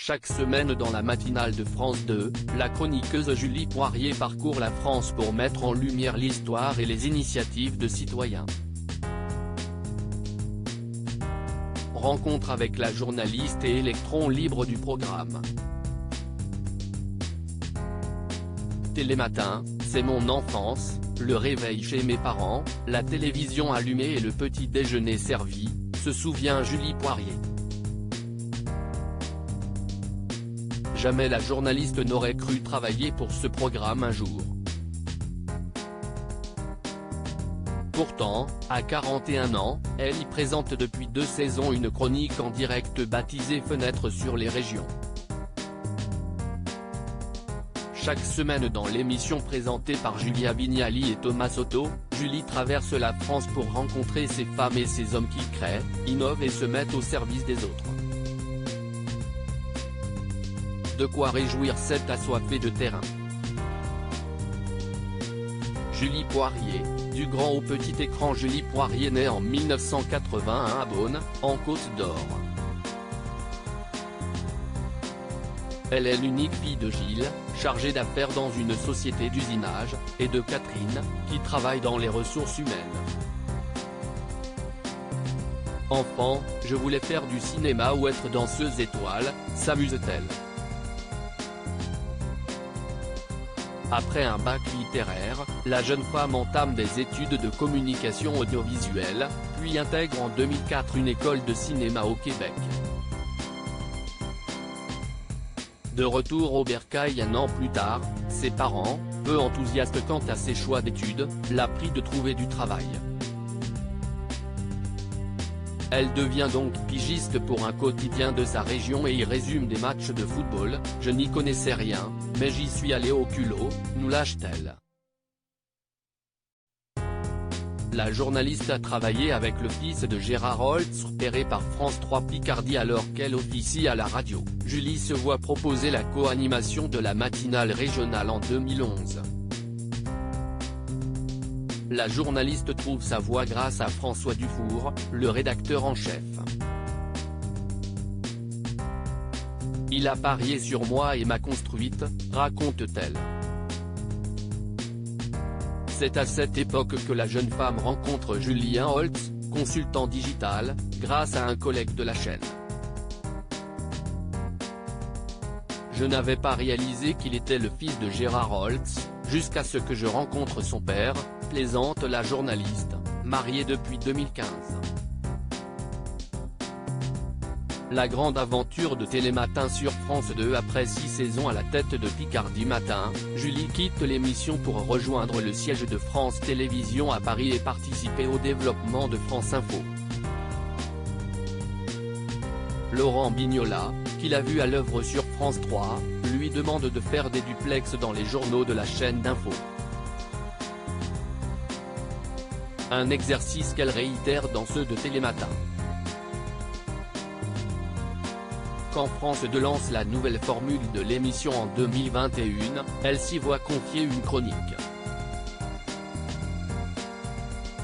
Chaque semaine dans la matinale de France 2, la chroniqueuse Julie Poirier parcourt la France pour mettre en lumière l'histoire et les initiatives de citoyens. Rencontre avec la journaliste et électron libre du programme. Télématin, c'est mon enfance, le réveil chez mes parents, la télévision allumée et le petit déjeuner servi, se souvient Julie Poirier. Jamais la journaliste n'aurait cru travailler pour ce programme un jour. Pourtant, à 41 ans, elle y présente depuis 2 saisons une chronique en direct baptisée Fenêtre sur les régions. Chaque semaine dans l'émission présentée par Julia Vignali et Thomas Soto, Julie traverse la France pour rencontrer ces femmes et ces hommes qui créent, innovent et se mettent au service des autres. De quoi réjouir cet assoiffé de terrain. Julie Poirier, du grand au petit écran. Julie Poirier naît en 1981 à Beaune, en Côte d'Or. Elle est l'unique fille de Gilles, chargé d'affaires dans une société d'usinage, et de Catherine, qui travaille dans les ressources humaines. Enfant, je voulais faire du cinéma ou être danseuse étoile, s'amuse-t-elle. Après un bac littéraire, la jeune femme entame des études de communication audiovisuelle, puis intègre en 2004 une école de cinéma au Québec. De retour au bercail un an plus tard, ses parents, peu enthousiastes quant à ses choix d'études, la prient de trouver du travail. Elle devient donc pigiste pour un quotidien de sa région et y résume des matchs de football. Je n'y connaissais rien, mais j'y suis allée au culot, nous lâche-t-elle. La journaliste a travaillé avec le fils de Gérard Holtz repéré par France 3 Picardie alors qu'elle officie à la radio. Julie se voit proposer la co-animation de la matinale régionale en 2011. La journaliste trouve sa voie grâce à François Dufour, le rédacteur en chef. Il a parié sur moi et m'a construite, raconte-t-elle. C'est à cette époque que la jeune femme rencontre Julien Holtz, consultant digital, grâce à un collègue de la chaîne. Je n'avais pas réalisé qu'il était le fils de Gérard Holtz, jusqu'à ce que je rencontre son père, plaisante la journaliste, mariée depuis 2015. La grande aventure de Télématin sur France 2. Après 6 saisons à la tête de Picardie Matin, Julie quitte l'émission pour rejoindre le siège de France Télévisions à Paris et participer au développement de France Info. Laurent Bignola, qui l'a vu à l'œuvre sur France 3, lui demande de faire des duplex dans les journaux de la chaîne d'info. Un exercice qu'elle réitère dans ceux de Télématin. Quand France 2 lance la nouvelle formule de l'émission en 2021, elle s'y voit confier une chronique.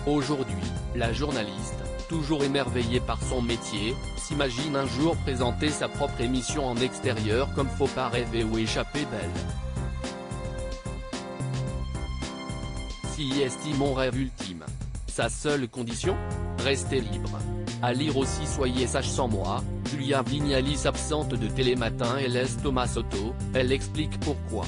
Aujourd'hui, la journaliste, toujours émerveillée par son métier, s'imagine un jour présenter sa propre émission en extérieur comme Faut pas rêver ou Échapper belle. Si est mon rêve ultime. Sa seule condition ? Rester libre. À lire aussi Soyez sage sans moi, Julia Vignali s'absente de Télématin et laisse Thomas Soto, elle explique pourquoi.